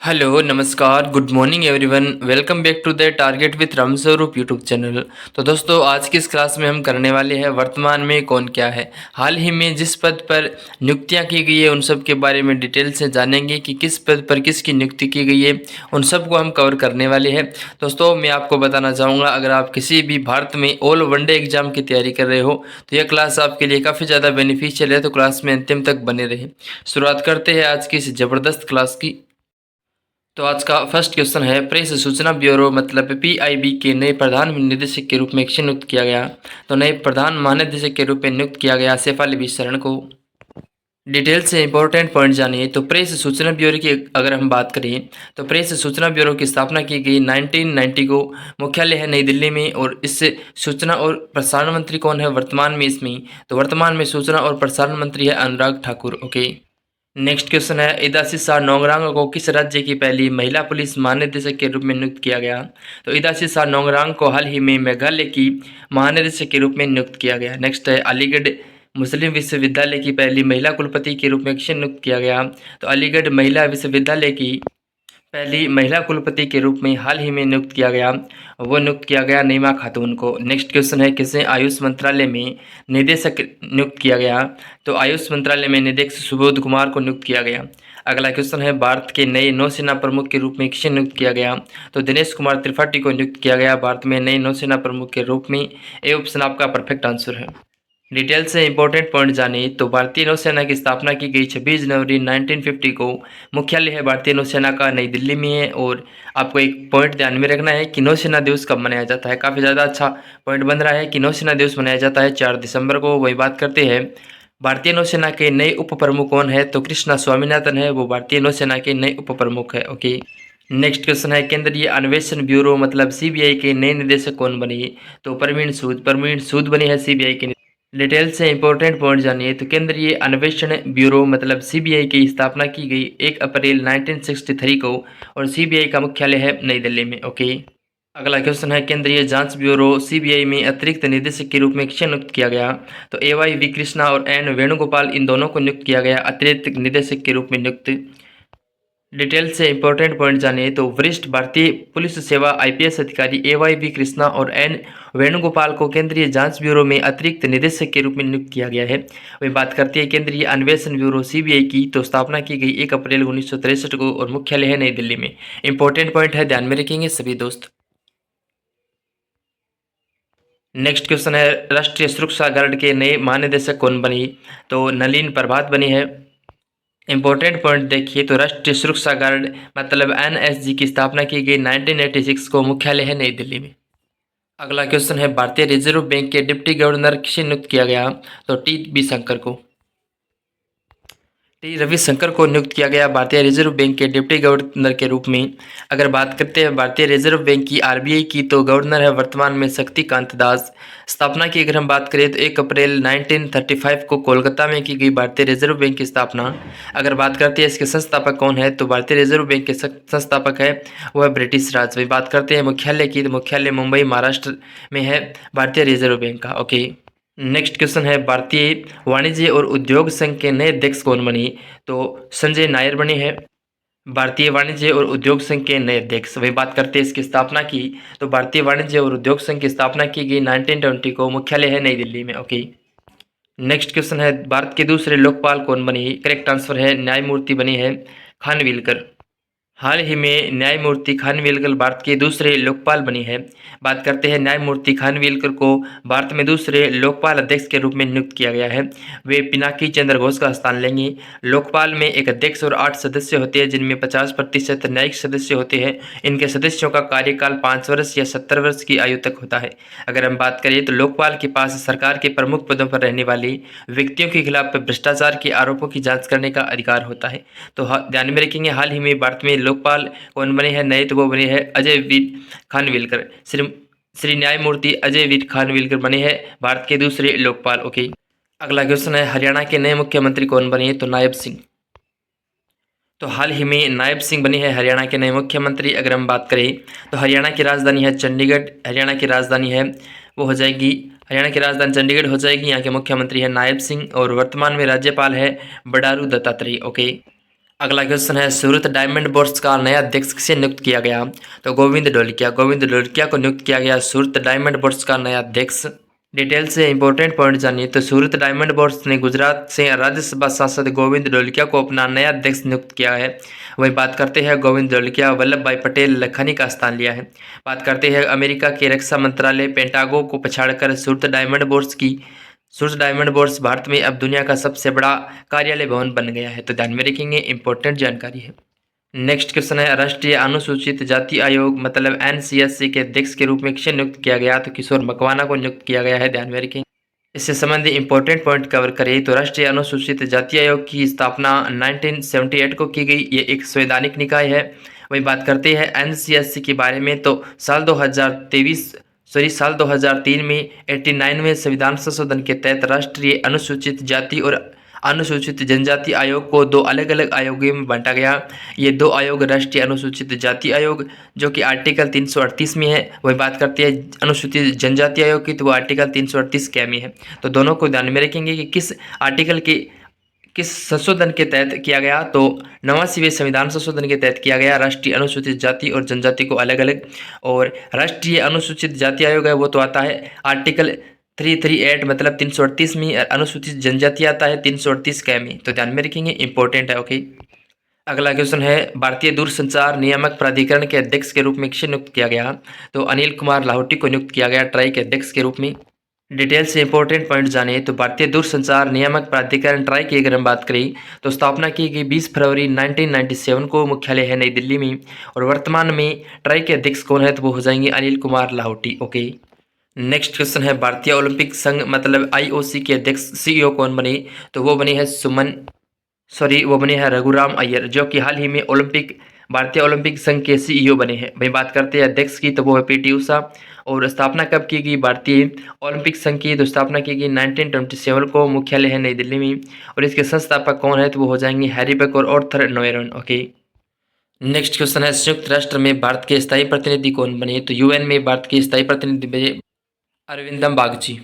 Hello, नमस्कार, good morning everyone. Welcome back to the target with Ramswaroop YouTube channel. तो दोस्तों, आज की इस क्लास में हम करने वाले हैं वर्तमान में कौन क्या है। हाल ही में जिस पद पर नियुक्तियां की गई है उन सब के बारे में डिटेल से जानेंगे कि किस पद पर किसकी नियुक्ति की गई है, उन सब को हम कवर करने वाले हैं। दोस्तों, मैं आपको बताना चाहूँगा, अगर आप किसी भी भारत में ऑल वनडे एग्जाम की तैयारी कर रहे हो तो यह क्लास आपके लिए काफ़ी ज़्यादा बेनिफिशियल है, तो क्लास में अंतिम तक बने रहे। शुरुआत करते हैं आज की इस ज़बरदस्त क्लास की। तो आज का फर्स्ट क्वेश्चन है, प्रेस सूचना ब्यूरो मतलब पीआईबी के नए प्रधान निदेशक के रूप में किसे नियुक्त किया गया। तो नए प्रधान महानिदेशक के रूप में नियुक्त किया गया शेफाली बी शरण को। डिटेल से इंपॉर्टेंट पॉइंट जानिए। तो प्रेस सूचना ब्यूरो की अगर हम बात करें तो प्रेस सूचना ब्यूरो की स्थापना की गई 1990 को। मुख्यालय है नई दिल्ली में। और इससे सूचना और प्रसारण मंत्री कौन है वर्तमान में इसमें। तो वर्तमान में सूचना और प्रसारण मंत्री है Anurag Thakur. Okay. Next question है, इदासी शाह नोंगरांग को किस राज्य की पहली महिला पुलिस महानिदेशक के रूप में नियुक्त किया गया। तो इदासी शाह नोंगरांग को हाल ही में मेघालय की महानिदेशक के रूप में नियुक्त किया गया। नेक्स्ट है, अलीगढ़ मुस्लिम विश्वविद्यालय की पहली महिला कुलपति के रूप में किसे नियुक्त किया गया। तो अलीगढ़ महिला विश्वविद्यालय की पहली महिला कुलपति के रूप में हाल ही में नियुक्त किया गया, वो नियुक्त किया गया नईमा खातून को। नेक्स्ट क्वेश्चन है, किसे आयुष मंत्रालय में निदेशक नियुक्त किया गया। तो आयुष मंत्रालय में निदेशक सुबोध कुमार को नियुक्त किया गया। अगला क्वेश्चन है, भारत के नए नौसेना प्रमुख के रूप में किसे नियुक्त किया गया। तो दिनेश कुमार त्रिपाठी को नियुक्त किया गया भारत में नए नौसेना प्रमुख के रूप में। ये ऑप्शन आपका परफेक्ट आंसर है। डिटेल से इंपॉर्टेंट पॉइंट जानिए। तो भारतीय नौसेना की स्थापना की गई 26 जनवरी 1950 को। मुख्यालय है भारतीय नौसेना का नई दिल्ली में है। और आपको एक पॉइंट ध्यान में रखना है कि नौसेना दिवस कब मनाया जाता है। काफ़ी ज़्यादा अच्छा पॉइंट बन रहा है कि नौसेना दिवस मनाया जाता है 4 दिसंबर को। वही बात करते हैं, भारतीय नौसेना के नए उप प्रमुख कौन है। तो कृष्णा स्वामीनाथन है, वो भारतीय नौसेना के नए उप प्रमुख है। ओके। नेक्स्ट क्वेश्चन है, केंद्रीय अन्वेषण ब्यूरो मतलब सीबीआई के नए निदेशक कौन बनी। तो प्रवीण सूद बनी है सीबीआई के। डिटेल से इंपॉर्टेंट पॉइंट जानिए। तो केंद्रीय अन्वेषण ब्यूरो मतलब सीबीआई की स्थापना की गई 1 अप्रैल 1963 को। और सीबीआई का मुख्यालय है नई दिल्ली में। ओके। अगला क्वेश्चन है, केंद्रीय जांच ब्यूरो सीबीआई में अतिरिक्त निदेशक के रूप में किसे नियुक्त किया गया। तो एवाई वी कृष्णा और एन वेणुगोपाल इन दोनों को नियुक्त किया गया अतिरिक्त निदेशक के रूप में नियुक्त। डिटेल से इंपॉर्टेंट पॉइंट जानिए। तो वरिष्ठ भारतीय पुलिस सेवा आईपीएस अधिकारी एवाई बी कृष्णा और एन वेणुगोपाल को केंद्रीय जांच ब्यूरो में अतिरिक्त निदेशक के रूप में नियुक्त किया गया है। वही बात करती है केंद्रीय अन्वेषण ब्यूरो सीबीआई की। तो स्थापना की गई 1 अप्रैल 1963 को और मुख्यालय है नई दिल्ली में। इंपॉर्टेंट पॉइंट है, ध्यान में रखेंगे सभी दोस्त। नेक्स्ट क्वेश्चन है, राष्ट्रीय सुरक्षा गार्ड के नए महानिदेशक कौन बनी। तो नलिन प्रभात बनी है। इंपॉर्टेंट पॉइंट देखिए। तो राष्ट्रीय सुरक्षा गार्ड मतलब एनएसजी की स्थापना की गई 1986 को। मुख्यालय है नई दिल्ली में। अगला क्वेश्चन है, भारतीय रिजर्व बैंक के डिप्टी गवर्नर किसे नियुक्त किया गया। तो टी बी शंकर को। टी रविशंकर को नियुक्त किया गया भारतीय रिजर्व बैंक के डिप्टी गवर्नर के रूप में। अगर बात करते हैं भारतीय रिजर्व बैंक की आरबीआई की, तो गवर्नर है वर्तमान में शक्तिकांत दास। स्थापना की अगर हम बात करें तो 1 अप्रैल 1935 को कोलकाता में की गई भारतीय रिजर्व बैंक की स्थापना। अगर बात करते हैं इसके संस्थापक कौन है, तो भारतीय रिजर्व बैंक के संस्थापक है वो है ब्रिटिश राज। वही बात करते हैं मुख्यालय की, तो मुख्यालय मुंबई महाराष्ट्र में है भारतीय रिजर्व बैंक का। ओके। नेक्स्ट क्वेश्चन है, भारतीय वाणिज्य और उद्योग संघ के नए अध्यक्ष कौन बनी। तो संजय नायर बने हैं भारतीय वाणिज्य और उद्योग संघ के नए अध्यक्ष। वही बात करते हैं इसकी स्थापना की, तो भारतीय वाणिज्य और उद्योग संघ की स्थापना की गई 1920 को। मुख्यालय है नई दिल्ली में। ओके। नेक्स्ट क्वेश्चन है, भारत के दूसरे लोकपाल कौन बनी। करेक्ट आंसर है न्यायमूर्ति बनी है खानविलकर। हाल ही में न्यायमूर्ति खानविलकर भारत के दूसरे लोकपाल बनी है। बात करते हैं न्यायमूर्ति खानविलकर को भारत में दूसरे लोकपाल अध्यक्ष के रूप में नियुक्त किया गया है। वे पिनाकी चंद्र घोष का स्थान लेंगे। लोकपाल में एक अध्यक्ष और 8 सदस्य होते हैं, जिनमें 50% न्यायिक सदस्य होते हैं। इनके सदस्यों का कार्यकाल 5 वर्ष या 70 वर्ष की आयु तक होता है। अगर हम बात करें तो लोकपाल के पास सरकार के प्रमुख पदों पर रहने वाले व्यक्तियों के खिलाफ भ्रष्टाचार के आरोपों की जाँच करने का अधिकार होता है। तो ध्यान में रखेंगे, हाल ही में भारत में लोकपाल कौन बने हैं नए, तो वो बने हैं अजय वीर खानविलकर। श्री न्यायमूर्ति अजय वीर खानविलकर बने हैं भारत के दूसरे लोकपाल। ओके। अगला क्वेश्चन है, हरियाणा के नए मुख्यमंत्री कौन बने, तो नायब सिंह। तो हाल ही में नायब सिंह बने हैं हरियाणा के नए मुख्यमंत्री। अगर हम बात करें तो हरियाणा की राजधानी है चंडीगढ़। हरियाणा की राजधानी है वो हो जाएगी, हरियाणा की राजधानी चंडीगढ़ हो जाएगी। यहाँ के मुख्यमंत्री है नायब सिंह और वर्तमान में राज्यपाल है बंडारू दत्तात्रेय। ओके। अगला क्वेश्चन है सूरत डायमंड बोर्स का नया अध्यक्ष किसे नियुक्त किया गया? तो गोविंद ढोलकिया को नियुक्त किया गया सूरत डायमंड बोर्स का नया अध्यक्ष। डिटेल से इंपॉर्टेंट पॉइंट जानिए। तो सूरत डायमंड बोर्स ने गुजरात से राज्यसभा सांसद गोविंद ढोलकिया को अपना नया अध्यक्ष नियुक्त किया है। वही बात करते हैं गोविंद ढोलकिया वल्लभ भाई पटेल लखानी का स्थान लिया है। बात करते हैं अमेरिका के रक्षा मंत्रालय पेंटागो को पछाड़कर सूरत डायमंड बोर्स भारत में अब दुनिया का सबसे बड़ा कार्यालय भवन बन गया है। तो ध्यान में रखेंगे, इंपॉर्टेंट जानकारी है। नेक्स्ट क्वेश्चन है राष्ट्रीय अनुसूचित जाति आयोग मतलब एनसीएससी के अध्यक्ष के रूप में किसे नियुक्त किया गया? तो किशोर मकवाना को नियुक्त किया गया है। ध्यान में रखें। इससे संबंधित इंपॉर्टेंट पॉइंट कवर करें तो राष्ट्रीय अनुसूचित जाति आयोग की स्थापना 1978 को की गई। ये एक संवैधानिक निकाय है। वही बात करते हैं एनसीएससी के बारे में तो साल 2003 में 89वें संविधान संशोधन के तहत राष्ट्रीय अनुसूचित जाति और अनुसूचित जनजाति आयोग को दो अलग अलग आयोगों में बांटा गया। ये दो आयोग राष्ट्रीय अनुसूचित जाति आयोग जो कि आर्टिकल 338 में है। वही बात करते हैं अनुसूचित जनजाति आयोग की तो वो आर्टिकल 338 क्या में है। तो दोनों को ध्यान में रखेंगे कि किस संशोधन के तहत किया गया। तो 89वें संविधान संशोधन के तहत किया गया राष्ट्रीय अनुसूचित जाति और जनजाति को अलग अलग। और राष्ट्रीय अनुसूचित जाति आयोग है वो तो आता है आर्टिकल 338 मतलब 338 में। अनुसूचित जनजाति आता है 338 कै में। तो ध्यान में रखेंगे, इंपॉर्टेंट है। ओके, अगला क्वेश्चन है भारतीय दूरसंचार नियामक प्राधिकरण के अध्यक्ष के रूप में किसे नियुक्त किया गया? तो अनिल कुमार लाहौटी को नियुक्त किया गया ट्राई के अध्यक्ष के रूप में। डिटेल से इंपॉर्टेंट पॉइंट जाने। तो भारतीय दूरसंचार नियामक प्राधिकरण ट्राई की अगर हम बात करें तो स्थापना की गई 20 फरवरी 1997 को, मुख्यालय है नई दिल्ली में। और वर्तमान में ट्राई के अध्यक्ष कौन है? तो वो हो जाएंगे Anil Kumar Lahoti. Okay, next question है भारतीय ओलंपिक संघ मतलब आईओसी के अध्यक्ष सीईओ कौन बने? तो वो बने हैं रघुराम अय्यर जो कि हाल ही में भारतीय ओलंपिक संघ के सीईओ बने हैं। भाई बात करते हैं अध्यक्ष की तो वो है पीटी उषा। और स्थापना कब की गई भारतीय ओलंपिक संघ की? तो स्थापना की गई 1927 को, मुख्यालय है नई दिल्ली में। और इसके संस्थापक कौन है? तो वो हो जाएंगे हैरी बक और ऑर्थर नोएरन। ओके, नेक्स्ट क्वेश्चन है संयुक्त राष्ट्र में भारत के स्थायी प्रतिनिधि कौन बने? तो यूएन में भारत के स्थायी प्रतिनिधि बने अरविंदम बागची।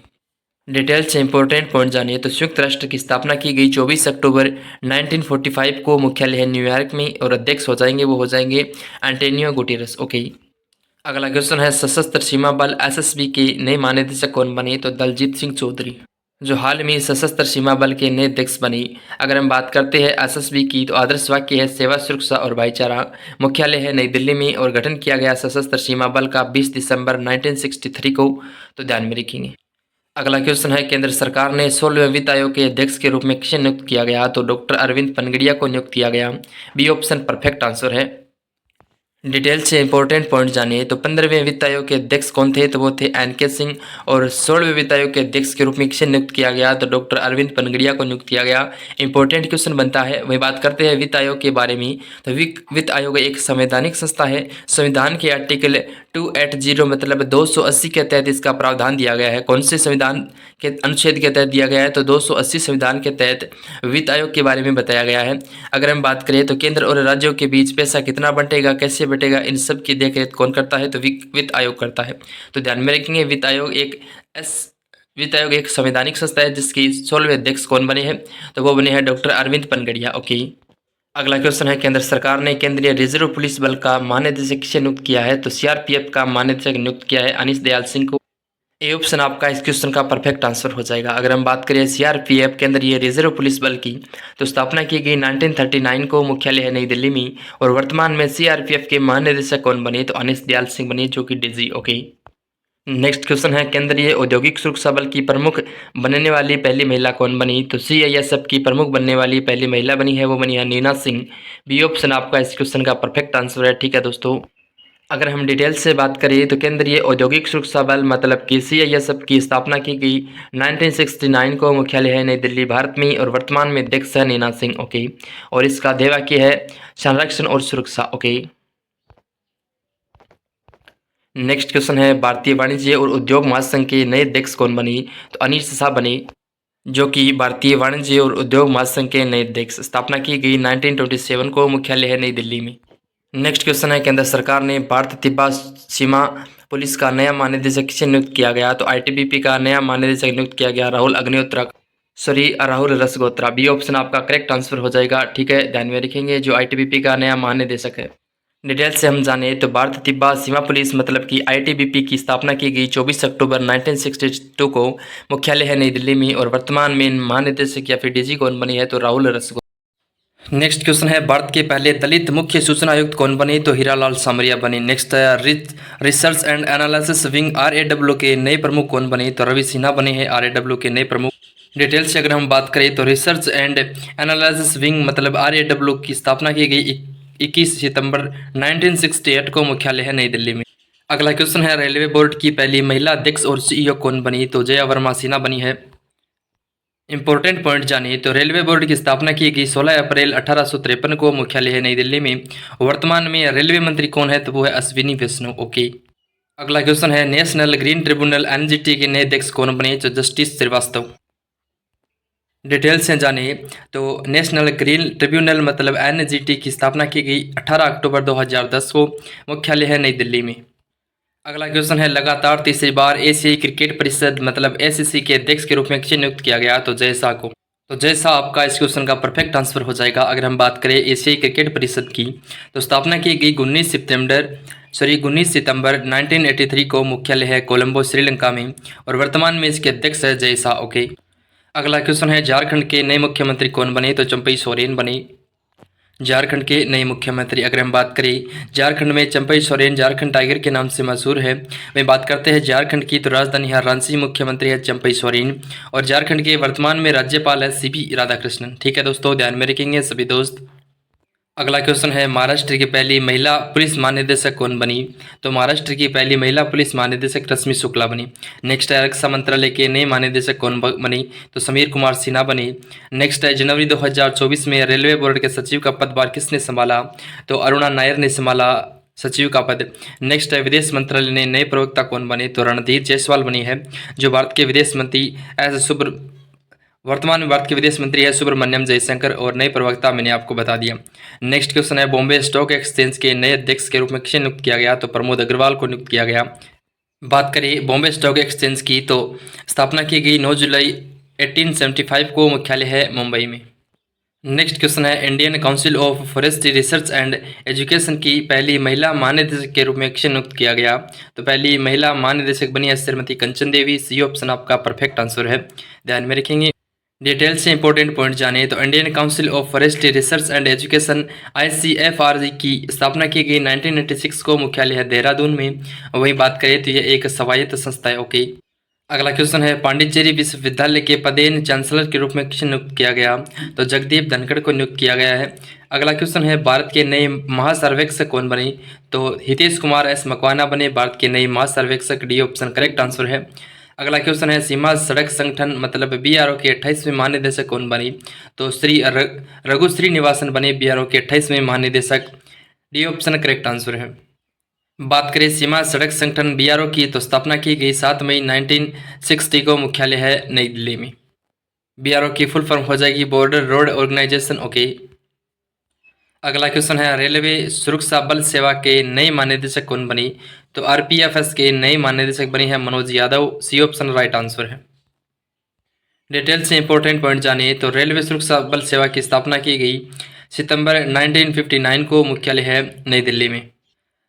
डिटेल से इंपॉर्टेंट पॉइंट जानिए। तो संयुक्त राष्ट्र की स्थापना की गई 24 अक्टूबर 1945 को, मुख्यालय है न्यूयॉर्क में। और अध्यक्ष हो जाएंगे वो हो जाएंगे एंटोनियो गुटेरेस। ओके, अगला क्वेश्चन है सशस्त्र सीमा बल एसएसबी के नए महानिदेशक कौन बने? तो दलजीत सिंह चौधरी जो हाल में सशस्त्र सीमा बल के नए अध्यक्ष बने। अगर हम बात करते हैं एसएसबी की तो आदर्श वाक्य है सेवा, सुरक्षा और भाईचारा। मुख्यालय है नई दिल्ली में और गठन किया गया सशस्त्र सीमा बल का 20 दिसंबर 1963 को। तो ध्यान में रखेंगे। अगला क्वेश्चन है केंद्र सरकार ने 16वें वित्त आयोग के अध्यक्ष के रूप में किसे नियुक्त किया गया? तो डॉक्टर अरविंद पनगड़िया को नियुक्त किया गया। बी ऑप्शन परफेक्ट आंसर है। डिटेल से इंपॉर्टेंट पॉइंट जानिए। तो 15वें वित्त आयोग के अध्यक्ष कौन थे? तो वो थे एनके सिंह। और 16वें वित्त आयोग के अध्यक्ष के रूप में किसे नियुक्त किया गया? तो डॉक्टर अरविंद पनगड़िया को नियुक्त किया गया। इंपॉर्टेंट क्वेश्चन बनता है। वही बात करते हैं वित्त आयोग के बारे में। तो वित्त आयोग एक संवैधानिक संस्था है। संविधान के आर्टिकल 280 मतलब 280 के तहत इसका प्रावधान दिया गया है। कौन से संविधान के अनुच्छेद के तहत दिया गया है? तो 280 संविधान के तहत वित्त आयोग के बारे में बताया गया है। अगर हम बात करें तो केंद्र और राज्यों के बीच पैसा कितना बंटेगा, कैसे बटेगा, इन सब की देखरेख कौन करता है? तो वित्त आयोग करता है। तो ध्यान में रखेंगे वित्त आयोग एक संवैधानिक संस्था है जिसकी 16वें अध्यक्ष कौन बने हैं? तो वो बने हैं डॉक्टर अरविंद पनगड़िया। ओके, अगला क्वेश्चन है केंद्र सरकार ने केंद्रीय रिजर्व पुलिस बल का महानिदेशक किसे नियुक्त किया है? तो सीआरपीएफ का महानिदेशक नियुक्त किया है अनीश दयाल सिंह को। ए ऑप्शन आपका इस क्वेश्चन का परफेक्ट आंसर हो जाएगा। अगर हम बात करें सीआरपीएफ केंद्रीय रिजर्व पुलिस बल की तो स्थापना की गई 1939 को, मुख्यालय है नई दिल्ली में। और वर्तमान में सीआरपीएफ के महानिदेशक कौन बने? तो अनीश दयाल सिंह बने जो कि डीजी। ओके, नेक्स्ट क्वेश्चन है केंद्रीय औद्योगिक सुरक्षा बल की प्रमुख बनने वाली पहली महिला कौन बनी? तो सीआईएसएफ की प्रमुख बनने वाली पहली महिला बनी है वो बनी है नीना सिंह। बी ऑप्शन आपका इस क्वेश्चन का परफेक्ट आंसर है। ठीक है दोस्तों, अगर हम डिटेल से बात करें तो केंद्रीय औद्योगिक सुरक्षा बल मतलब कि सीआईएसएफ की स्थापना की गई 1969 को, मुख्यालय है नई दिल्ली भारत में। और वर्तमान में अध्यक्ष है नीना सिंह। ओके, और इसका ध्येय वाक्य है संरक्षण और सुरक्षा। ओके, नेक्स्ट क्वेश्चन है भारतीय वाणिज्य और उद्योग महासंघ के नए अध्यक्ष कौन बनी? तो अनीश शाह बने जो कि भारतीय वाणिज्य और उद्योग महासंघ के नए अध्यक्ष। स्थापना की गई 1927 को, मुख्यालय है नई दिल्ली में। नेक्स्ट क्वेश्चन है केंद्र सरकार ने भारत तिब्बत सीमा पुलिस का नया महानिदेशक किसे नियुक्त किया गया? तो आईटीबीपी का नया महानिदेशक नियुक्त किया गया Rahul Agnihotra. Sorry, Rahul Rasgotra, B option आपका करेक्ट आंसर हो जाएगा। ठीक है, ध्यान में रखेंगे, जो आईटीबीपी का नया महानिदेशक है। डिटेल से हम जाने तो भारत तिब्बत सीमा पुलिस मतलब कि आईटीबीपी की स्थापना की गई 24 अक्टूबर 1962 को। मुख्यालय है नई दिल्ली में और वर्तमान में महानिदेशक या फिर डीजी कौन बनी है तो राहुल रसगोत्रा। नेक्स्ट क्वेश्चन है, भारत के पहले दलित मुख्य सूचना आयुक्त कौन बने तो हीरालाल सामरिया बने। नेक्स्ट है, research and analysis wing RAW के नए प्रमुख कौन बने तो रवि सिन्हा बने हैं आरएडब्ल्यू के नए प्रमुख। डिटेल से अगर हम बात करें तो रिसर्च एंड एनालिसिस विंग मतलब आरएडब्ल्यू की स्थापना की गई 21 सितंबर 1968 को। मुख्यालय है नई दिल्ली में। अगला क्वेश्चन है, रेलवे बोर्ड की पहली महिला अध्यक्ष और सीईओ कौन बनी तो जया वर्मा सिन्हा बनी है। इंपॉर्टेंट पॉइंट जानिए तो रेलवे बोर्ड की स्थापना की गई 16 अप्रैल 1853 को। मुख्यालय है नई दिल्ली में। वर्तमान में रेलवे मंत्री कौन है तो वो है अश्विनी वैष्णव। ओके। अगला क्वेश्चन है, नेशनल ग्रीन ट्रिब्यूनल एनजीटी के नए अध्यक्ष कौन बने तो जस्टिस श्रीवास्तव। डिटेल से जानिए तो नेशनल ग्रीन ट्रिब्यूनल मतलब एनजीटी की स्थापना की गई 18 अक्टूबर 2010 को। मुख्यालय है नई दिल्ली में। अगला क्वेश्चन है, लगातार तीसरी बार एशियाई क्रिकेट परिषद मतलब एसीसी के अध्यक्ष के रूप में किसे नियुक्त किया गया तो जय शाह को। तो जय शाह आपका इस क्वेश्चन का परफेक्ट आंसर हो जाएगा। अगर हम बात करें एशियाई क्रिकेट परिषद की तो स्थापना की गई 19 सितंबर 1983 को। मुख्यालय है कोलंबो श्रीलंका में और वर्तमान में इसके अध्यक्ष है जय शाह। ओके। अगला क्वेश्चन है, झारखंड के नए मुख्यमंत्री कौन बने तो चंपई सोरेन बने। झारखंड के नए मुख्यमंत्री अगर हम बात करें झारखंड में चंपई सोरेन झारखंड टाइगर के नाम से मशहूर है। वहीं बात करते हैं झारखंड की तो राजधानी है रांची। मुख्यमंत्री है चंपई सोरेन और झारखंड के वर्तमान में राज्यपाल है सीबी राधाकृष्णन। ठीक है दोस्तों, ध्यान में रखेंगे सभी दोस्त। अगला क्वेश्चन है, महाराष्ट्र की पहली महिला पुलिस महानिदेशक कौन बनी तो महाराष्ट्र की पहली महिला पुलिस महानिदेशक रश्मि शुक्ला बनी। नेक्स्ट है, रक्षा मंत्रालय के नए महानिदेशक कौन बनी तो समीर कुमार सिन्हा बने। नेक्स्ट है, जनवरी 2024 में रेलवे बोर्ड के सचिव का पदभार किसने संभाला तो अरुणा नायर ने संभाला सचिव का पद। नेक्स्ट है, विदेश मंत्रालय ने नए प्रवक्ता कौन बने तो रणधीर जायसवाल बनी है जो भारत के विदेश मंत्री वर्तमान में भारत के विदेश मंत्री है सुब्रमण्यम जयशंकर और नए प्रवक्ता मैंने आपको बता दिया। नेक्स्ट क्वेश्चन है, बॉम्बे स्टॉक एक्सचेंज के नए अध्यक्ष के रूप में किसे नियुक्त किया गया तो प्रमोद अग्रवाल को नियुक्त किया गया। बात करें बॉम्बे स्टॉक एक्सचेंज की तो स्थापना की गई 9 जुलाई 1875 को। मुख्यालय है मुंबई में। नेक्स्ट क्वेश्चन है, Indian council of forestry research and education की पहली महिला महानिदेशक के रूप में किसे नियुक्त किया गया तो पहली महिला महानिदेशक बनी है श्रीमती कंचन देवी। सी ऑप्शन आपका परफेक्ट आंसर है, ध्यान में रखेंगे। डिटेल से इंपॉर्टेंट पॉइंट जाने तो Indian council of forestry research and education ICFR की स्थापना की गई 1996 को। मुख्यालय है देहरादून में। वहीं बात करें तो यह एक स्वायत्त संस्था है। ओके। अगला क्वेश्चन है, पांडिचेरी विश्वविद्यालय के पदेन चांसलर के रूप में किसे नियुक्त किया गया तो जगदीप धनखड़ को नियुक्त किया गया है। अगला क्वेश्चन है, भारत के नए महासर्वेक्षक कौन बने तो हितेश कुमार S मकवाना बने भारत के नए महासर्वेक्षक। डी ऑप्शन करेक्ट आंसर है। अगला क्वेश्चन है, सीमा सड़क संगठन मतलब BRO के 28वें महानिदेशक कौन बनी तो श्री रघु श्रीनिवासन बने BRO के 28वें महानिदेशक। डी ऑप्शन करेक्ट आंसर है। बात करें सीमा सड़क संगठन BRO की तो स्थापना की गई 7 मई 1960 को। मुख्यालय है नई दिल्ली में। BRO की फुल फॉर्म हो जाएगी बॉर्डर रोड ऑर्गेनाइजेशन। ओके। अगला क्वेश्चन है, रेलवे सुरक्षा बल सेवा के नए महानिदेशक कौन बनी तो RPFS के नए महानिदेशक बनी है Manoj Yadav. C option right answer है। डिटेल से इंपॉर्टेंट पॉइंट जानिए तो रेलवे सुरक्षा बल सेवा की स्थापना की गई सितंबर 1959 को। मुख्यालय है नई दिल्ली में।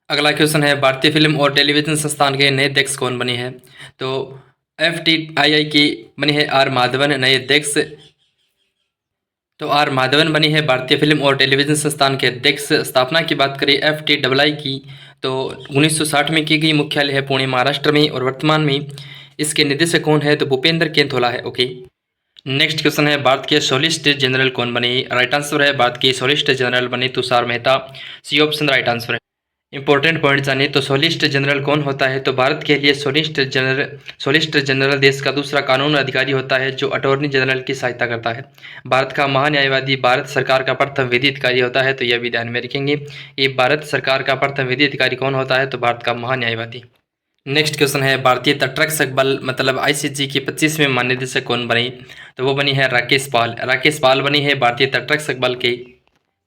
अगला क्वेश्चन है, भारतीय फिल्म और टेलीविजन संस्थान के नए अध्यक्ष कौन बने हैं तो FTII की बनी है R माधवन नए अध्यक्ष। तो R माधवन बनी है भारतीय फिल्म और टेलीविजन संस्थान के अध्यक्ष। स्थापना की बात करें FTII की तो 1960 में की गई। मुख्यालय है पुणे महाराष्ट्र में और वर्तमान में इसके निदेशक कौन है तो भूपेंद्र केंथोला है। ओके। नेक्स्ट क्वेश्चन है, भारत के सॉलिसिटर जनरल कौन बने। राइट आंसर है, भारत के सॉलिसिटर जनरल बने Tushar Mehta. C option right answer है। इंपॉर्टेंट पॉइंट जानिए तो सॉलिसिटर जनरल कौन होता है तो भारत के लिए सॉलिसिटर जनरल देश का दूसरा कानून अधिकारी होता है जो अटॉर्नी जनरल की सहायता करता है। भारत का महान्यायवादी भारत सरकार का प्रथम विधि अधिकारी होता है तो यह भी ध्यान में रखेंगे। ये भारत सरकार का प्रथम विधि अधिकारी कौन होता है तो भारत का महान्यायवादी। नेक्स्ट क्वेश्चन है, भारतीय तटरक्षक बल मतलब ICG की 25वें महानिदेशक कौन बनी तो वो बनी है राकेश पाल। राकेश पाल बनी है भारतीय तटरक्षक बल के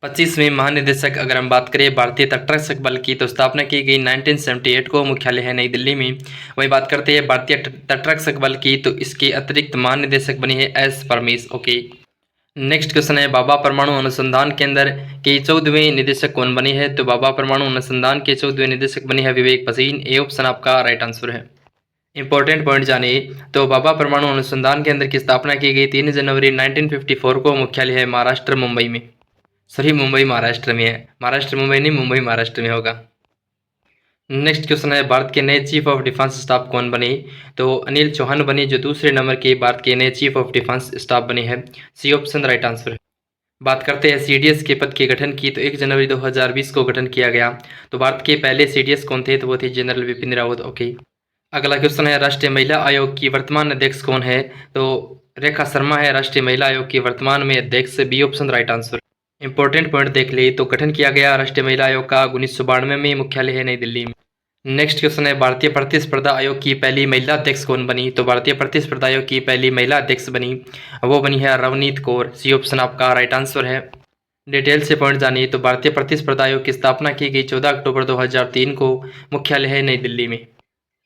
25वें महानिदेशक अगर हम बात करें भारतीय तटरक्षक बल की, तो स्थापना की गई 1978 को, मुख्यालय है नई दिल्ली में। वही बात करते हैं भारतीय तटरक्षक बल की, तो इसके अतिरिक्त महानिदेशक बनी है S Paramesh. Okay, next question है भाभा परमाणु अनुसंधान केंद्र के 14वें निदेशक कौन बनी है? तो भाभा परमाणु अनुसंधान के 14वें निदेशक बनी है विवेक भसीन। ए ऑप्शन आपका राइट आंसर है। इंपॉर्टेंट पॉइंट जानिए, तो भाभा परमाणु अनुसंधान केंद्र की स्थापना की गई 3 जनवरी 1954 को, मुख्यालय है महाराष्ट्र मुंबई में। सॉरी, मुंबई महाराष्ट्र में है, महाराष्ट्र मुंबई नहीं, मुंबई महाराष्ट्र में होगा। नेक्स्ट क्वेश्चन है भारत के नए चीफ ऑफ डिफेंस स्टाफ कौन बने? तो अनिल चौहान बने, जो दूसरे नंबर के भारत के नए चीफ ऑफ डिफेंस स्टाफ बने हैं। सी ऑप्शन राइट आंसर है। बात करते हैं सीडीएस के पद के गठन की, तो 1 जनवरी 2020 को गठन किया गया। तो भारत के पहले सीडीएस कौन थे? तो वो थे जनरल विपिन रावत। ओके, अगला क्वेश्चन है राष्ट्रीय महिला आयोग की वर्तमान अध्यक्ष कौन है? तो रेखा शर्मा है राष्ट्रीय महिला आयोग की वर्तमान में अध्यक्ष। B option right answer. Important point देख ले, तो गठन किया गया राष्ट्रीय महिला आयोग का 1992 में, मुख्यालय है नई दिल्ली में। नेक्स्ट क्वेश्चन है भारतीय प्रतिस्पर्धा आयोग की पहली महिला अध्यक्ष कौन बनी? तो भारतीय प्रतिस्पर्धा आयोग की पहली महिला अध्यक्ष बनी, वो बनी है रवनीत कौर। सी ऑप्शन आपका राइट आंसर है। डिटेल से पॉइंट जानिए, तो भारतीय प्रतिस्पर्धा आयोग की स्थापना की गई 14 अक्टूबर 2003 को, मुख्यालय है नई दिल्ली में।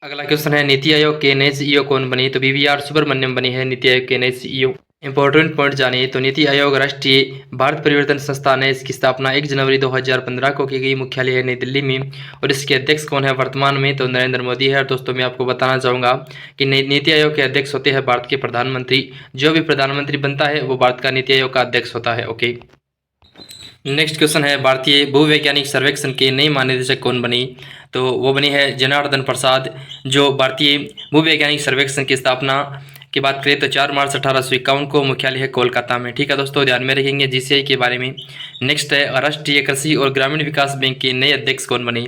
अगला क्वेश्चन है नीति आयोग के नए सीईओ कौन बनी? तो बीवीआर सुब्रमण्यम बनी है नीति आयोग के नए सीईओ। इंपॉर्टेंट पॉइंट जानिए, तो नीति आयोग राष्ट्रीय भारत परिवर्तन संस्थान है, इसकी स्थापना 1 जनवरी 2015 को की गई, मुख्यालय है नई दिल्ली में। और इसके अध्यक्ष कौन है वर्तमान में? तो नरेंद्र मोदी है। और दोस्तों मैं आपको बताना चाहूँगा कि नीति आयोग के अध्यक्ष होते हैं भारत के प्रधानमंत्री। जो भी प्रधानमंत्री बनता है वो भारत का नीति आयोग का अध्यक्ष होता है। ओके, नेक्स्ट क्वेश्चन है भारतीय भूवैज्ञानिक सर्वेक्षण के नए महानिदेशक कौन बनी? तो वो बनी है जनार्दन प्रसाद। जो भारतीय भूवैज्ञानिक सर्वेक्षण की स्थापना की बात करें तो 4 मार्च 1851 को, मुख्यालय है कोलकाता में। ठीक है दोस्तों, ध्यान में रखेंगे जीसीआई के बारे में। नेक्स्ट है राष्ट्रीय कृषि और ग्रामीण विकास बैंक के नए अध्यक्ष कौन बने?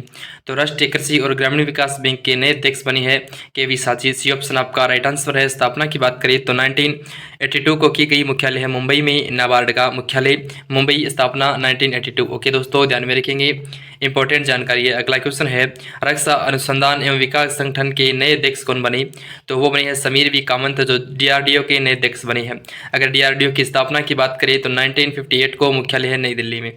तो राष्ट्रीय कृषि और ग्रामीण विकास बैंक के नए अध्यक्ष बनी है केवी साची। सी ऑप्शन आपका राइट आंसर है। स्थापना की बात करें तो 1982 को की गई, मुख्यालय है मुंबई में, नाबार्ड का मुख्यालय मुंबई, स्थापना 1982। ओके दोस्तों, ध्यान में रखेंगे, इंपॉर्टेंट जानकारी है। अगला क्वेश्चन है रक्षा अनुसंधान एवं विकास संगठन के नए अध्यक्ष कौन बने? तो वो बने हैं समीर वी कामत, जो डीआरडीओ के नए अध्यक्ष बने हैं। अगर डीआरडीओ की स्थापना की बात करें तो 1958 को, मुख्यालय है नई दिल्ली में।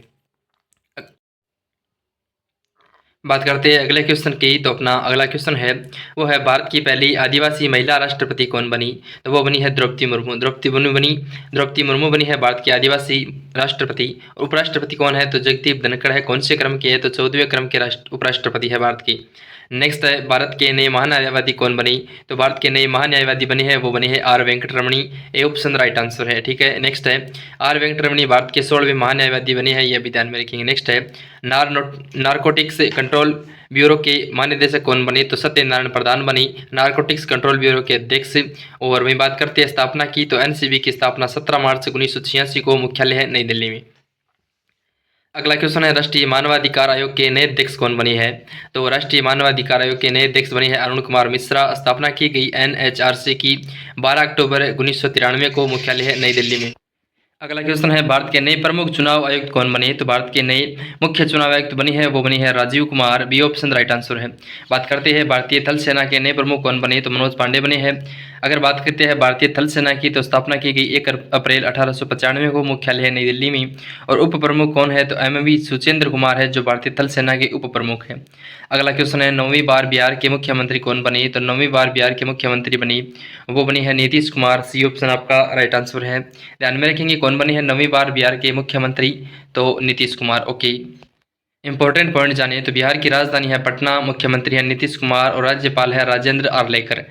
बात करते हैं अगले क्वेश्चन की, तो अपना अगला क्वेश्चन है वो है भारत की पहली आदिवासी महिला राष्ट्रपति कौन बनी? तो वो बनी है द्रौपदी मुर्मू। द्रौपदी मुर्मू बनी है भारत की आदिवासी राष्ट्रपति। उपराष्ट्रपति कौन है? तो जगदीप धनखड़ है। कौन से क्रम के है? तो 14वें क्रम के उपराष्ट्रपति है भारत की। नेक्स्ट है भारत के नए महान्यायवादी कौन बनी? तो भारत के नए महान्यायवादी बने हैं, वो बने हैं R Venkataramani. A option right answer है। ठीक है, नेक्स्ट है आर वेंकटरमणी भारत के 16वें महान्यायवादी बने हैं, ये भी ध्यान में रखेंगे। नेक्स्ट है नारकोटिक्स कंट्रोल ब्यूरो के महानिदेशक कौन बने? तो सत्यनारायण प्रधान बनी, नारकोटिक्स कंट्रोल ब्यूरो के अध्यक्ष। और वही बात करते हैं स्थापना की, तो एनसीबी की स्थापना 17 मार्च 1986 को, मुख्यालय है नई दिल्ली में। अगला क्वेश्चन है राष्ट्रीय मानवाधिकार आयोग के नए अध्यक्ष कौन बनी है? तो राष्ट्रीय मानवाधिकार आयोग के नए अध्यक्ष बनी है अरुण कुमार मिश्रा। स्थापना की गई एनएचआरसी की 12 अक्टूबर 1993 को, मुख्यालय है नई दिल्ली में। अगला क्वेश्चन है भारत के नए प्रमुख चुनाव आयुक्त कौन बने? तो भारत के नए मुख्य चुनाव आयुक्त बनी है, वो बनी है Rajiv Kumar. B option right answer है। बात करते हैं भारतीय थल सेना के नए प्रमुख कौन बने? तो मनोज पांडे बने हैं। अगर बात करते हैं भारतीय थल सेना की, तो स्थापना की गई 1 अप्रैल 1895 को, मुख्यालय है नई दिल्ली में। और उप प्रमुख कौन है? तो एमवी सुचेंद्र कुमार है, जो भारतीय थल सेना के उप प्रमुख है। अगला क्वेश्चन है 9वीं बार बिहार के मुख्यमंत्री कौन बनी? तो 9वीं बार बिहार के मुख्यमंत्री बनी, वो बनी है नीतीश कुमार। सी ऑप्शन आपका राइट आंसर है। ध्यान में रखेंगे कौन बनी है 9वीं बार बिहार के मुख्यमंत्री? तो Nitish Kumar. Okay, important point जानिए, तो बिहार की राजधानी है पटना, मुख्यमंत्री है नीतीश कुमार और राज्यपाल है राजेंद्र आर्लेकर।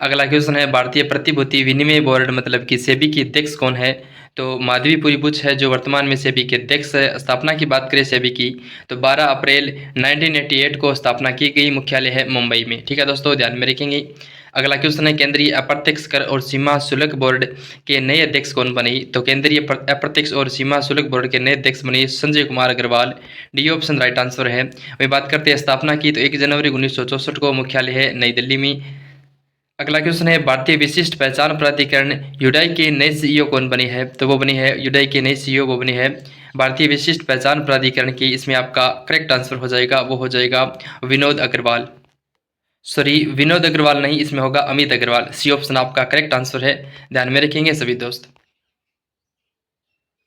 अगला क्वेश्चन है भारतीय प्रतिभूति विनिमय बोर्ड मतलब कि सेबी की अध्यक्ष कौन है? तो माधवीपुरी बुच है, जो वर्तमान में सेबी के अध्यक्ष है। स्थापना की बात करें सेबी की, तो 12 अप्रैल 1988 को स्थापना की गई, मुख्यालय है मुंबई में। ठीक है दोस्तों, ध्यान में रखेंगे। अगला क्वेश्चन है केंद्रीय अप्रत्यक्ष कर और सीमा शुल्क बोर्ड के नए अध्यक्ष कौन बनी? तो केंद्रीय अप्रत्यक्ष और सीमा शुल्क बोर्ड के नए अध्यक्ष बने Sanjay Kumar Agrawal. D option right answer है। वही बात करते हैं स्थापना की, तो 1 जनवरी 1964 को, मुख्यालय है नई दिल्ली में। अगला क्वेश्चन है भारतीय विशिष्ट पहचान प्राधिकरण यूडाई के नए सीईओ कौन बने हैं? तो वो बनी है यूडाई के नए सीईओ, वो बने हैं भारतीय विशिष्ट पहचान प्राधिकरण की। इसमें आपका करेक्ट आंसर हो जाएगा, वो हो जाएगा विनोद अग्रवाल। सॉरी, विनोद अग्रवाल नहीं, इसमें होगा अमित अग्रवाल। सी ऑप्शन आपका करेक्ट आंसर है। ध्यान में रखेंगे सभी दोस्त।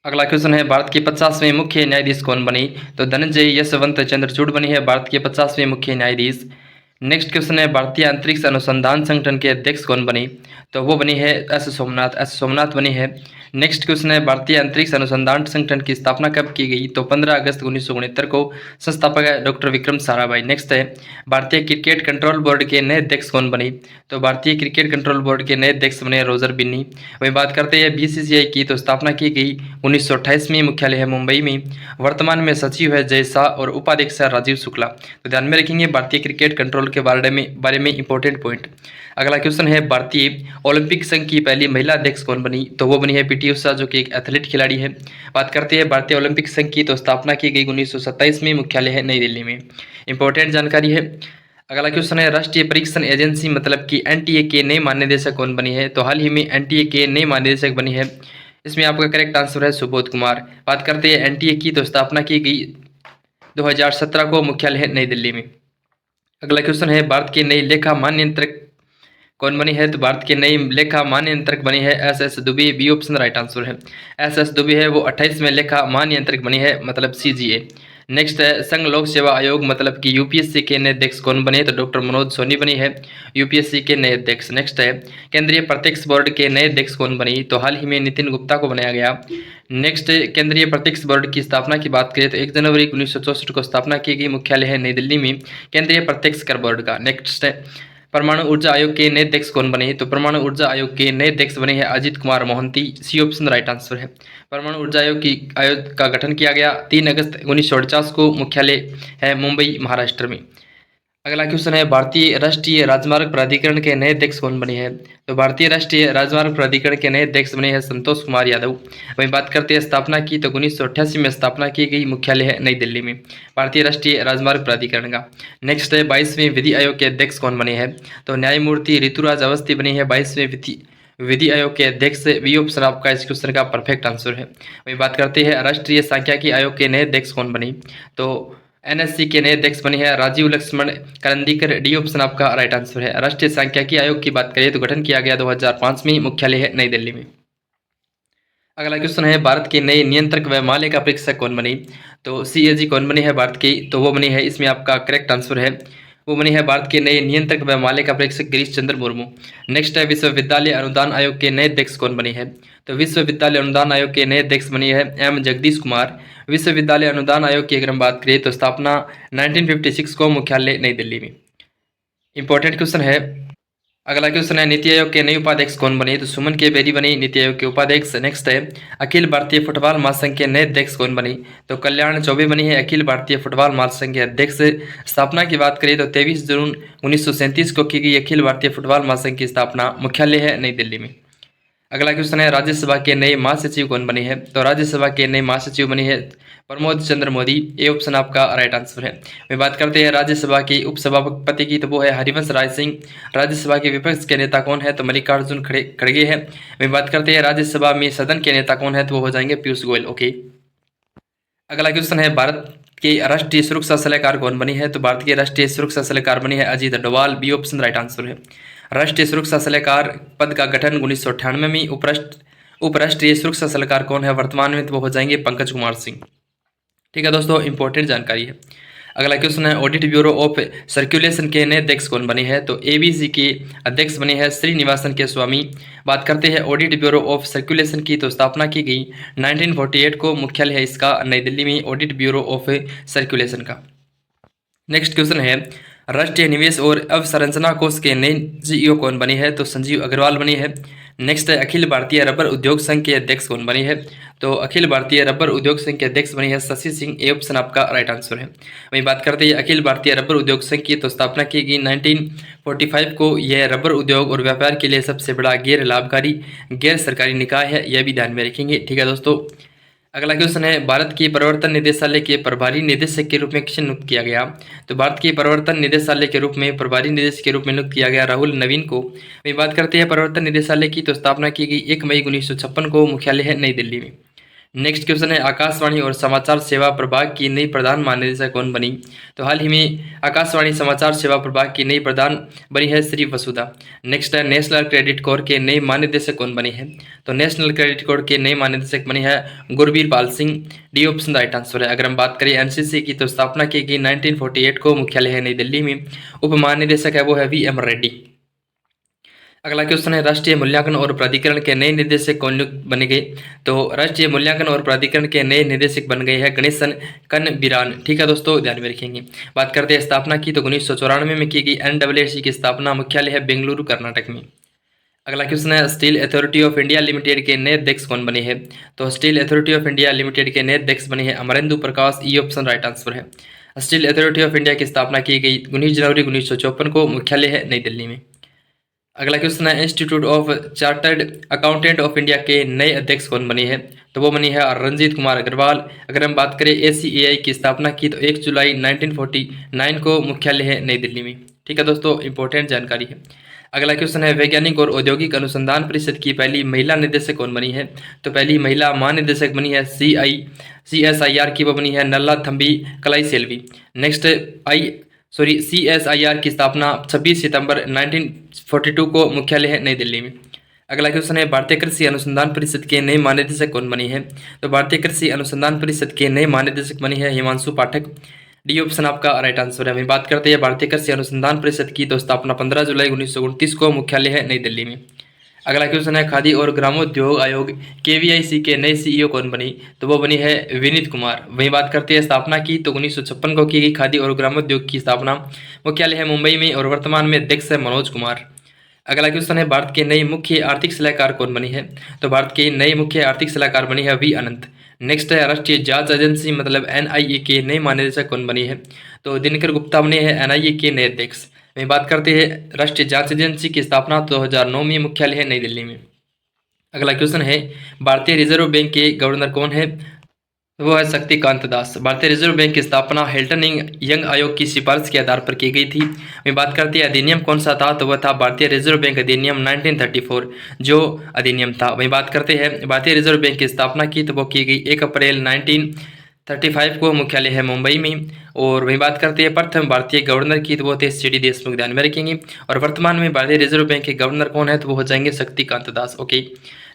अगला क्वेश्चन है, भारत के 50वें मुख्य न्यायाधीश कौन बनी? तो धनंजय यशवंत चंद्रचूड़ बनी है भारत के 50वें मुख्य न्यायाधीश। नेक्स्ट क्वेश्चन है, भारतीय अंतरिक्ष अनुसंधान संगठन के अध्यक्ष कौन बनी? तो वो बनी है एस सोमनाथ बनी है। नेक्स्ट क्वेश्चन है, भारतीय अंतरिक्ष अनुसंधान संगठन की स्थापना कब की गई? तो 15 अगस्त 1969 को। संस्थापक है डॉक्टर विक्रम साराभाई। नेक्स्ट है, भारतीय क्रिकेट कंट्रोल बोर्ड के नए अध्यक्ष कौन बनी? तो भारतीय क्रिकेट कंट्रोल बोर्ड के नए अध्यक्ष बने रोजर बिन्नी। वही बात करते हैं बीसीसीआई की, तो स्थापना की गई 1928 में, मुख्यालय है मुंबई में। वर्तमान में सचिव है जय शाह और उपाध्यक्ष है राजीव शुक्ला। तो ध्यान में रखेंगे भारतीय क्रिकेट कंट्रोल के बारे में इंपॉर्टेंट पॉइंट। अगला क्वेश्चन है, भारतीय ओलंपिक संघ की पहली महिला अध्यक्ष कौन बनी? तो वो बनी है पीटी उषा, जो कि एक एथलीट खिलाड़ी है। बात करते हैं भारतीय ओलंपिक संघ की, तो स्थापना की गई 1927 में, मुख्यालय है नई दिल्ली में। इंपॉर्टेंट जानकारी है। अगला क्वेश्चन है, राष्ट्रीय परीक्षण एजेंसी मतलब कि एनटीए के नए महानिदेशक कौन बनी है? तो हाल ही में एनटीए के नए महानिदेशक बनी है। इसमें आपका करेक्ट आंसर है सुबोध कुमार। बात करते हैं एनटीए की, तो स्थापना की गई 2017 को, मुख्यालय है नई दिल्ली में। अगला क्वेश्चन है, भारत के नई लेखा महानियंत्रक कौन बनी है? तो भारत के नई लेखा महानियंत्रक बनी है S Dubey. B option right answer है। एस दुबे है वो 28वें लेखा महानियंत्रक बनी है, मतलब सीजीए। नेक्स्ट है, संघ लोक सेवा आयोग मतलब कि यूपीएससी के नए अध्यक्ष कौन बने? तो डॉक्टर मनोज सोनी बनी है यूपीएससी के नए अध्यक्ष। नेक्स्ट है, केंद्रीय प्रत्यक्ष बोर्ड के नए अध्यक्ष कौन बनी? तो हाल ही में नितिन गुप्ता को बनाया गया। नेक्स्ट, केंद्रीय प्रत्यक्ष बोर्ड की स्थापना की बात करें तो 1 जनवरी 1964 को स्थापना की गई, मुख्यालय है नई दिल्ली में केंद्रीय प्रत्यक्ष कर बोर्ड का। नेक्स्ट है, परमाणु ऊर्जा आयोग के नए अध्यक्ष कौन बने? तो परमाणु ऊर्जा आयोग के नए अध्यक्ष बने हैं Ajit Kumar Mohanty. C option right answer है। परमाणु ऊर्जा आयोग का गठन किया गया 3 अगस्त 1949 को, मुख्यालय है मुंबई महाराष्ट्र में। अगला क्वेश्चन है, भारतीय राष्ट्रीय राजमार्ग प्राधिकरण के नए अध्यक्ष कौन बने हैं? तो भारतीय राष्ट्रीय राजमार्ग प्राधिकरण के नए अध्यक्ष बने हैं संतोष कुमार यादव। वहीं बात करते हैं स्थापना की, तो 1988 में स्थापना की गई, मुख्यालय है नई दिल्ली में भारतीय राष्ट्रीय राजमार्ग प्राधिकरण का। नेक्स्ट है, 22वें विधि आयोग के अध्यक्ष कौन बने हैं? तो न्यायमूर्ति ऋतुराज अवस्थी बनी है 22वें विधि आयोग के अध्यक्ष। बी ऑप्शन आपका इस क्वेश्चन का परफेक्ट आंसर है। वही बात करते हैं राष्ट्रीय सांख्यिकी आयोग के नए अध्यक्ष कौन बनी? तो एनएससी के नए अध्यक्ष बने हैं राजीव लक्ष्मण करंदीकर। डी ऑप्शन आपका राइट आंसर है। राष्ट्रीय सांख्यिकी आयोग की बात करें तो गठन किया गया 2005 में, मुख्यालय है नई दिल्ली में। अगला क्वेश्चन है, भारत के नए नियंत्रक व मालिका परीक्षक कौन बनी? तो सीएजी कौन बनी है भारत की? तो वो बनी है, इसमें आपका करेक्ट आंसर है, वो बनी है भारत के नए नियंत्रक व मालिका परीक्षक गिरीश चंद्र मुर्मू। नेक्स्ट है, विश्वविद्यालय अनुदान आयोग के नए अध्यक्ष कौन बनी है? तो विश्वविद्यालय अनुदान आयोग के नए अध्यक्ष बनी है एम जगदीश कुमार। विश्वविद्यालय अनुदान आयोग की अगर हम बात करें तो स्थापना 1956 को, मुख्यालय नई दिल्ली में। इंपॉर्टेंट क्वेश्चन है। अगला क्वेश्चन है, नीति आयोग के नए उपाध्यक्ष कौन बने? तो सुमन के बेरी बनी नीति आयोग के उपाध्यक्ष। नेक्स्ट है, अखिल भारतीय फुटबॉल महासंघ के नए अध्यक्ष कौन बनी? तो कल्याण चौबे बनी है अखिल भारतीय फुटबॉल महासंघ के अध्यक्ष। स्थापना की बात करें तो 23 जून 1937 को की गई अखिल भारतीय फुटबॉल महासंघ की स्थापना, मुख्यालय है नई दिल्ली में। अगला क्वेश्चन है, राज्यसभा के नए महासचिव कौन बने हैं? तो राज्यसभा के नए महासचिव बने हैं प्रमोद चंद्र मोदी। ये ऑप्शन आपका राइट आंसर है। मैं बात करते हैं राज्यसभा के उपसभापति की, तो वो है हरिवंश राय सिंह। राज्यसभा के विपक्ष के नेता कौन है? तो मल्लिकार्जुन खड़गे हैं। मैं बात करते हैं राज्यसभा में सदन के नेता कौन है? तो वो हो जाएंगे पीयूष गोयल। ओके। अगला क्वेश्चन है, भारत के राष्ट्रीय सुरक्षा सलाहकार कौन बनी है? तो भारत के राष्ट्रीय सुरक्षा सलाहकार बनी है Ajit Doval. B option right answer है। राष्ट्रीय सुरक्षा सलाहकार पद का गठन 1998 में। उपराष्ट्रीय सुरक्षा सलाहकार कौन है वर्तमान में? तो वो हो जाएंगे पंकज कुमार सिंह। ठीक है दोस्तों, इंपॉर्टेंट जानकारी है। अगला क्वेश्चन है, ऑडिट ब्यूरो ऑफ सर्कुलेशन के नए अध्यक्ष कौन बने हैं? तो एबीसी के अध्यक्ष बने हैं श्रीनिवासन के स्वामी। बात करते हैं ऑडिट ब्यूरो ऑफ सर्कुलेशन की, तो स्थापना की गई 1948 को, मुख्यालय है इसका नई दिल्ली में ऑडिट ब्यूरो ऑफ सर्कुलेशन का। नेक्स्ट क्वेश्चन है, राष्ट्रीय निवेश और अवसंरचना कोष के नए सीईओ कौन बने हैं? तो संजीव अग्रवाल बने हैं। नेक्स्ट है, अखिल भारतीय रबर उद्योग संघ के अध्यक्ष कौन बने हैं? तो अखिल भारतीय रबर उद्योग संघ के अध्यक्ष बने हैं शशि सिंह। ए ऑप्शन आपका राइट आंसर है। वहीं बात करते हैं अखिल भारतीय रबर उद्योग संघ की, तो स्थापना की गई 1945 को। यह रबर उद्योग और व्यापार के लिए सबसे बड़ा गैर लाभकारी गैर सरकारी निकाय है, यह भी ध्यान में रखेंगे। ठीक है दोस्तों। अगला क्वेश्चन है, भारत के प्रवर्तन निदेशालय के प्रभारी निदेशक के रूप में किसे नियुक्त किया गया? तो भारत के प्रवर्तन निदेशालय के रूप में प्रभारी निदेशक के रूप में नियुक्त किया गया राहुल नवीन को। वही बात करते हैं प्रवर्तन निदेशालय की, तो स्थापना की गई 1 मई 1956 को, मुख्यालय है नई दिल्ली में। नेक्स्ट क्वेश्चन है आकाशवाणी और समाचार सेवा प्रभाग की नई प्रधान महानिदेशक कौन बनी। तो हाल ही में आकाशवाणी समाचार सेवा प्रभाग की नई प्रधान बनी है श्री वसुधा। नेक्स्ट है नेशनल क्रेडिट कोर के नए महानिदेशक कौन बने हैं। तो नेशनल क्रेडिट कोर के नए महानिदेशक बने हैं Gurbir Pal Singh. D option right answer है। अगर हम बात करें एनसीसी की तो स्थापना की गई 1948 को, मुख्यालय है नई दिल्ली में। उप महानिदेशक है वो है वी एम रेड्डी। अगला क्वेश्चन है राष्ट्रीय मूल्यांकन और प्राधिकरण के नए निदेशक कौन बने गए। तो राष्ट्रीय मूल्यांकन और प्राधिकरण के नए निदेशक बन गए हैं गणेशन कनबिरान। ठीक है दोस्तों, ध्यान में रखेंगे। बात करते हैं स्थापना की तो 1994 में की गई एनडब्ल्यूएसी की स्थापना, मुख्यालय है बेंगलुरु कर्नाटक में। अगला क्वेश्चन है steel authority of India limited के नए अध्यक्ष कौन बने हैं। तो steel authority of India limited के नए अध्यक्ष बने हैं अमरेंदु प्रकाश। ई ऑप्शन राइट आंसर है। स्टील अथॉरिटी ऑफ इंडिया की स्थापना की गई 19 जनवरी 1954 को, मुख्यालय है नई दिल्ली में। अगला क्वेश्चन है institute of chartered accountant of India के नए अध्यक्ष कौन बने हैं। तो वो बनी है रंजीत कुमार अग्रवाल। अगर हम बात करें ACAI की स्थापना की तो 1 जुलाई 1949 को, मुख्यालय है नई दिल्ली में। ठीक है दोस्तों, इंपॉर्टेंट जानकारी है। अगला क्वेश्चन है वैज्ञानिक और औद्योगिक अनुसंधान परिषद की पहली महिला निदेशक कौन बनी है। तो पहली महिला महानिदेशक बनी है CSIR की, वो बनी है नल्ला थम्बी कलाई सेल्वी। नेक्स्ट CSIR की स्थापना 26 सितंबर 1942 को, मुख्यालय है नई दिल्ली में। अगला क्वेश्चन है भारतीय कृषि अनुसंधान परिषद के नए महानिदेशक कौन बनी है। तो भारतीय कृषि अनुसंधान परिषद के नए महानिदेशक बनी है हिमांशु पाठक। डी ऑप्शन आपका राइट आंसर है। हम बात करते हैं भारतीय कृषि अनुसंधान परिषद की तो स्थापना 15 जुलाई 1929 को, मुख्यालय है नई दिल्ली में। अगला क्वेश्चन है खादी और ग्रामोद्योग आयोग KVIC के नए CEO कौन बनी। तो वो बनी है विनीत कुमार। वहीं बात करते हैं स्थापना की तो 1956 को की गई खादी और ग्रामोद्योग की स्थापना, मुख्यालय है मुंबई में और वर्तमान में अध्यक्ष है मनोज कुमार। अगला क्वेश्चन है भारत के नई मुख्य आर्थिक सलाहकार कौन बनी है। तो भारत के नई मुख्य आर्थिक सलाहकार बनी है वी अनंत। नेक्स्ट है राष्ट्रीय जांच एजेंसी मतलब NIA के नए महानिदेशक कौन बनी है। तो दिनकर गुप्ता बने हैं NIA के नए अध्यक्ष। वहीं बात करते हैं राष्ट्रीय जांच एजेंसी की स्थापना 2009 में, मुख्यालय है नई दिल्ली में। अगला क्वेश्चन है भारतीय रिजर्व बैंक के गवर्नर कौन है। वो है शक्तिकांत दास। भारतीय रिजर्व बैंक की स्थापना हिल्टन यंग आयोग की सिफारिश के आधार पर की गई थी। वहीं बात करते हैं अधिनियम कौन सा था। तो वह था भारतीय रिजर्व बैंक अधिनियम 1934 जो अधिनियम था। वहीं बात करते हैं भारतीय रिजर्व बैंक की स्थापना की तो वो की गई 1 अप्रैल 1935 को, मुख्यालय है मुंबई में। और वहीं बात करते हैं प्रथम भारतीय गवर्नर की तो वो थे CD देशमुख, ध्यान में रखेंगे। और वर्तमान में भारतीय रिजर्व बैंक के गवर्नर कौन है तो वो हो जाएंगे शक्तिकांत दास। ओके,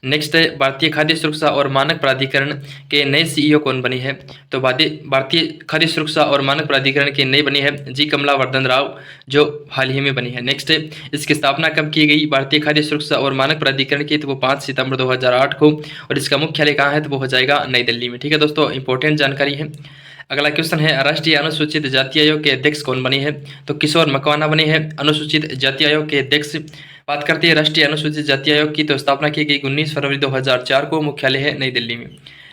नेक्स्ट है भारतीय खाद्य सुरक्षा और मानक प्राधिकरण के नए CEO कौन बनी है। तो भारतीय खाद्य सुरक्षा और मानक प्राधिकरण के नई बनी है जी कमला वर्धन राव, जो हाल ही में बनी है। नेक्स्ट है इसकी स्थापना कब की गई भारतीय खाद्य सुरक्षा और मानक प्राधिकरण की तो वो 5 सितंबर 2008 को, और इसका मुख्यालय कहाँ है तो वो हो जाएगा नई दिल्ली में। ठीक है दोस्तों, इंपॉर्टेंट जानकारी है। अगला क्वेश्चन है राष्ट्रीय अनुसूचित जाति आयोग के अध्यक्ष कौन बने हैं। तो किशोर मकवाना बने हैं अनुसूचित जाति आयोग के अध्यक्ष। बात करते हैं राष्ट्रीय अनुसूचित जाति आयोग की तो स्थापना की गई 19 फरवरी 2004 को, मुख्यालय है नई दिल्ली में।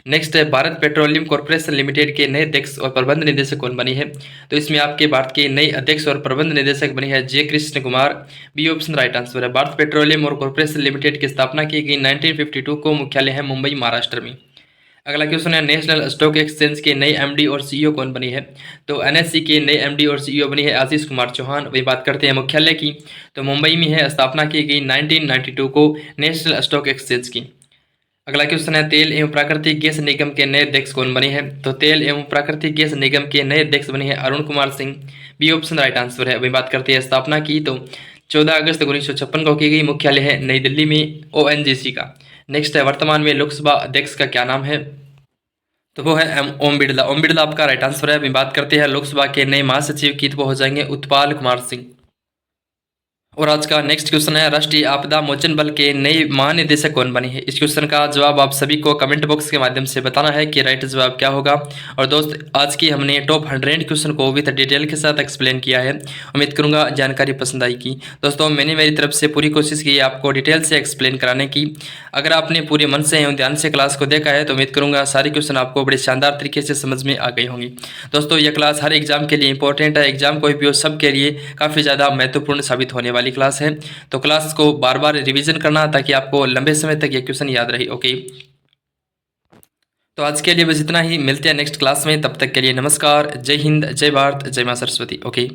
नेक्स्ट है भारत पेट्रोलियम कॉर्पोरेशन लिमिटेड के नए अध्यक्ष और प्रबंध निदेशक कौन बनी है। तो इसमें आपके भारत के नए अध्यक्ष और प्रबंध निदेशक बनी है J Krishna Kumar. B option right answer है। भारत पेट्रोलियम और कॉर्पोरेशन लिमिटेड की स्थापना की गई 1952 को, मुख्यालय है मुंबई महाराष्ट्र में। अगला क्वेश्चन है नेशनल स्टॉक एक्सचेंज के नए MD और CEO कौन बनी है। तो NSE के नए MD और CEO बनी है आशीष कुमार चौहान। वही बात करते हैं मुख्यालय की तो मुंबई में है, स्थापना की गई 1992 को नेशनल स्टॉक एक्सचेंज की। अगला क्वेश्चन है तेल एवं प्राकृतिक गैस निगम के नए अध्यक्ष कौन बने हैं। तो तेल एवं प्राकृतिक गैस निगम के नए अध्यक्ष बने हैं Arun Kumar Singh. B option right answer है। वही बात करते हैं स्थापना की तो 14 अगस्त 1956 को की गई, मुख्यालय है नई दिल्ली में ONGC का। नेक्स्ट है वर्तमान में लोकसभा अध्यक्ष का क्या नाम है। तो वो है ओम बिरला। ओम बिरला आपका राइट आंसर है। अभी बात करते हैं लोकसभा के नए महासचिव की तो वो हो जाएंगे उत्पाल कुमार सिंह। और आज का नेक्स्ट क्वेश्चन है राष्ट्रीय आपदा मोचन बल के नए महानिदेशक कौन बने हैं। इस क्वेश्चन का जवाब आप सभी को कमेंट बॉक्स के माध्यम से बताना है कि राइट जवाब क्या होगा। और दोस्त आज की हमने टॉप 100 क्वेश्चन को विद डिटेल के साथ एक्सप्लेन किया है। उम्मीद करूंगा जानकारी पसंद आएगी। दोस्तों मैंने मेरी तरफ से पूरी कोशिश की है आपको डिटेल से एक्सप्लेन कराने की। अगर आपने पूरे मन से एवं ध्यान से क्लास को देखा है तो उम्मीद करूंगा सारे क्वेश्चन आपको बड़े शानदार तरीके से समझ में आ गई होंगी। दोस्तों यह क्लास हर एग्जाम के लिए इंपॉर्टेंट है। एग्जाम कोई भी हो सबके लिए काफ़ी ज़्यादा महत्वपूर्ण साबित होने वाली क्लास है। तो क्लास को बार बार रिवीजन करना ताकि आपको लंबे समय तक ये क्वेश्चन याद रहे। ओके, तो आज के लिए बस इतना ही। मिलते हैं नेक्स्ट क्लास में, तब तक के लिए नमस्कार, जय हिंद, जय भारत, जय मां सरस्वती। ओके।